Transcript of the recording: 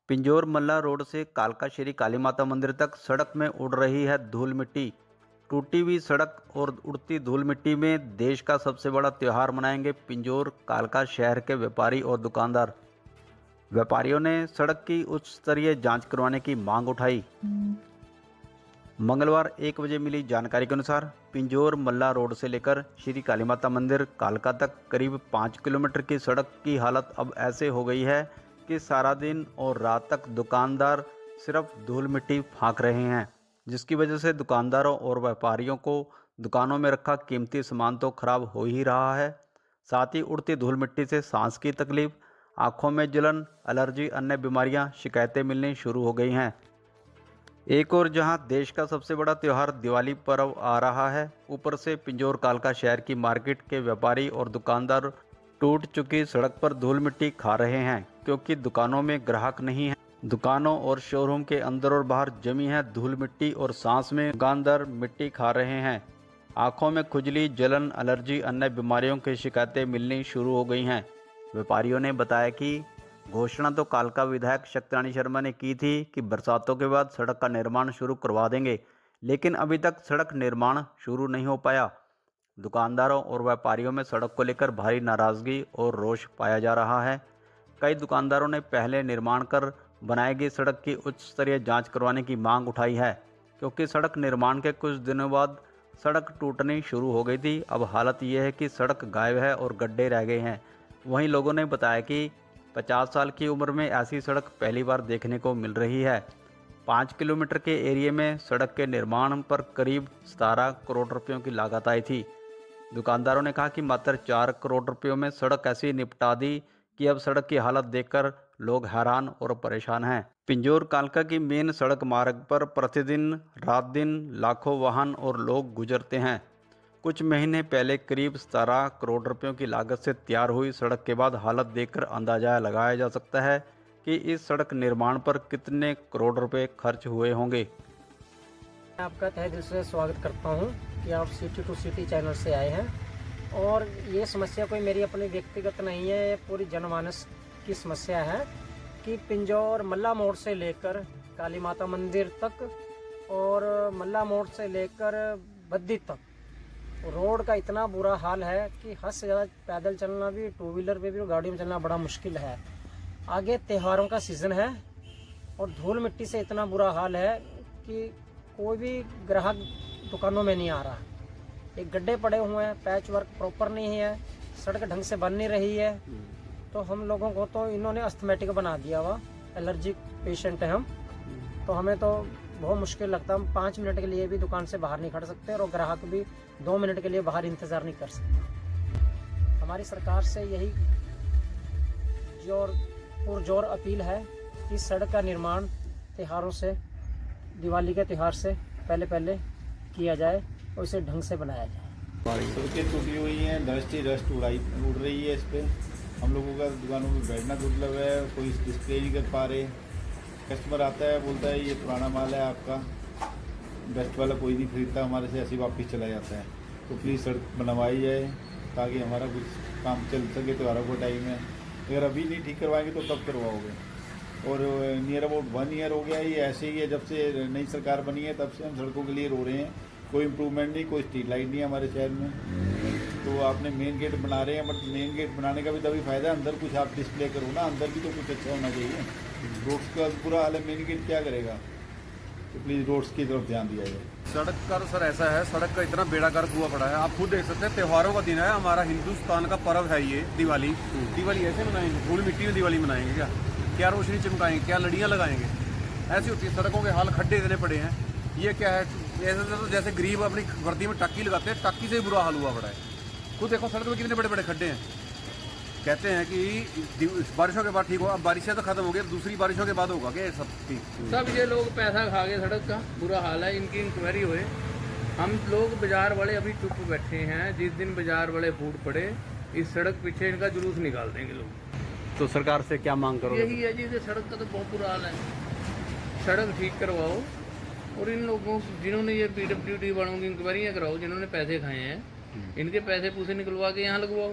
पिंजौर मल्ला road से कालका श्री काली माता मंदिर तक सड़क में उड़ रही है धूल मिट्टी। टूटी हुई सड़क और उड़ती धूल मिट्टी में देश का सबसे बड़ा त्यौहार मनाएंगे पिंजौर कालका शहर के व्यापारी और दुकानदार। व्यापारियों ने सड़क की उच्च स्तरीय जांच करवाने की मांग उठाई। मंगलवार 1 बजे मिली जानकारी के अनुसार पिंजौर मल्ला रोड से लेकर श्री काली माता मंदिर कालका तक करीब 5 किलोमीटर की सड़क की हालत अब ऐसे हो गई है कि सारा दिन और रात तक दुकानदार सिर्फ धूल मिट्टी फाँक रहे हैं, जिसकी वजह से दुकानदारों और व्यापारियों को दुकानों में रखा कीमती सामान तो खराब हो ही रहा है, साथ ही उड़ती धूल मिट्टी से सांस की तकलीफ, आँखों में जलन, एलर्जी, अन्य बीमारियां शिकायतें मिलनी शुरू हो गई हैं। एक और जहां देश का सबसे बड़ा त्यौहार दिवाली पर्व आ रहा है, ऊपर से पिंजौर कालका शहर की मार्केट के व्यापारी और दुकानदार टूट चुकी सड़क पर धूल मिट्टी खा रहे हैं, क्योंकि दुकानों में ग्राहक नहीं है। दुकानों और शोरूम के अंदर और बाहर जमी है धूल मिट्टी और सांस में दुकानदार मिट्टी खा रहे हैं। आंखों में खुजली, जलन, एलर्जी, अन्य बीमारियों की शिकायतें मिलनी शुरू हो गई हैं। व्यापारियों ने बताया कि घोषणा तो कालका विधायक शक्तिरानी शर्मा ने की थी कि बरसातों के बाद सड़क का निर्माण शुरू करवा देंगे, लेकिन अभी तक सड़क निर्माण शुरू नहीं हो पाया। दुकानदारों और व्यापारियों में सड़क को लेकर भारी नाराजगी और रोष पाया जा रहा है। कई दुकानदारों ने पहले निर्माण कर बनाई गई सड़क की उच्च स्तरीय जांच करवाने की मांग उठाई है, क्योंकि सड़क निर्माण के कुछ दिनों बाद सड़क टूटनी शुरू हो गई थी। अब हालत ये है कि सड़क गायब है और गड्ढे रह गए हैं। वहीं लोगों ने बताया कि 50 साल की उम्र में ऐसी सड़क पहली बार देखने को मिल रही है। 5 किलोमीटर के एरिया में सड़क के निर्माण पर करीब 17 करोड़ रुपयों की लागत आई थी। दुकानदारों ने कहा कि मात्र 4 करोड़ रुपयों में सड़क ऐसी निपटा दी कि अब सड़क की हालत देखकर लोग हैरान और परेशान हैं। पिंजौर कालका की मेन सड़क मार्ग पर प्रतिदिन रात दिन लाखों वाहन और लोग गुजरते हैं। कुछ महीने पहले करीब 17 करोड़ रुपयों की लागत से तैयार हुई सड़क के बाद हालत देखकर अंदाजा लगाया जा सकता है कि इस सड़क निर्माण पर कितने करोड़ रुपए खर्च हुए होंगे। मैं आपका तहे दिल से स्वागत करता हूं कि आप सिटी टू सिटी चैनल से आए हैं और ये समस्या कोई मेरी अपनी व्यक्तिगत नहीं है, ये पूरी जनमानस की समस्या है कि पिंजौर मल्ला मोड़ से लेकर काली माता मंदिर तक और मल्ला मोड़ से लेकर बद्दी तक रोड का इतना बुरा हाल है कि हद से ज़्यादा पैदल चलना भी, टू व्हीलर पे भी और गाड़ी में चलना बड़ा मुश्किल है। आगे त्योहारों का सीज़न है और धूल मिट्टी से इतना बुरा हाल है कि कोई भी ग्राहक दुकानों में नहीं आ रहा। एक गड्ढे पड़े हुए हैं, पैच वर्क प्रॉपर नहीं है, सड़क ढंग से बन नहीं रही है। तो हम लोगों को तो इन्होंने अस्थमेटिक बना दिया हुआ, एलर्जी पेशेंट है हम, तो हमें तो बहुत मुश्किल लगता है। हम 5 मिनट के लिए भी दुकान से बाहर नहीं खड़ सकते और ग्राहक भी 2 मिनट के लिए बाहर इंतज़ार नहीं कर सकते। हमारी सरकार से यही पुरजोर अपील है कि सड़क का निर्माण त्योहारों से, दिवाली के त्यौहार से पहले किया जाए और इसे ढंग से बनाया जाए। सड़कें टूटी हुई हैं, डस्ट उड़ रही है इस पर। हम लोगों का दुकानों में बैठना दुर्लभ है, कोई डिस्प्ले नहीं कर पा रहे। कस्टमर आता है, बोलता है ये पुराना माल है आपका, बेस्ट वाला कोई नहीं खरीदता हमारे से, ऐसे वापस चला जाता है। तो प्लीज़ सड़क बनवाई जाए ताकि हमारा कुछ काम चल सके त्योहारों का टाइम है। अगर अभी नहीं ठीक करवाएंगे तो कब करवाओगे? और नियर अबाउट 1 ईयर हो गया ये ऐसे ही है, जब से नई सरकार बनी है तब से हम सड़कों के लिए रो रहे हैं। कोई इम्प्रूवमेंट नहीं, कोई स्ट्रीट लाइट नहीं है हमारे शहर में। तो आपने मेन गेट बना रहे हैं, बट मेन गेट बनाने का भी तभी फ़ायदा है, अंदर कुछ आप डिस्प्ले करो ना, अंदर भी तो कुछ अच्छा होना चाहिए। रोड्स का बुरा हाल है, मेन गेट क्या करेगा? तो प्लीज़ रोड्स की तरफ ध्यान दिया जाए। सड़क का सर ऐसा है, सड़क का इतना बेड़ा गर्क हुआ पड़ा है, आप खुद देख सकते हैं। त्योहारों का दिन है, हमारा हिंदुस्तान का पर्व है ये दिवाली। दिवाली ऐसे मनाएंगे? धूल मिट्टी में दिवाली मनाएंगे क्या? क्या रोशनी चमकाएंगे? क्या लड़ियाँ लगाएंगे? ऐसी होती है सड़कों के हाल, खड्डे इतने पड़े हैं। ये क्या है? ऐसे तो जैसे गरीब अपनी वर्दी में टाकी लगाते हैं, टाकी से ही बुरा हाल हुआ पड़ा है। खुद देखो सड़क में कितने बड़े बड़े खड्डे हैं। कहते हैं कि बारिशों के बाद ठीक हो, अब बारिशें तो खत्म हो गई, दूसरी बारिशों के बाद होगा क्या सब ठीक? सब ये लोग पैसा खा गए, सड़क का बुरा हाल है, इनकी इंक्वायरी हुए। हम लोग बाजार वाले अभी चुप बैठे हैं, जिस दिन बाजार वाले फूट पड़े इस सड़क पीछे इनका जुलूस निकाल देंगे लोग। तो सरकार से क्या मांग करोगे? यही है जी, सड़क का तो बहुत बुरा हाल है, सड़क ठीक करवाओ और इन लोगों जिन्होंने ये PWD वालों की इंक्वायरियाँ कराओ, जिन्होंने पैसे खाए हैं, इनके पैसे पूसे निकलवा के यहाँ लगवाओ।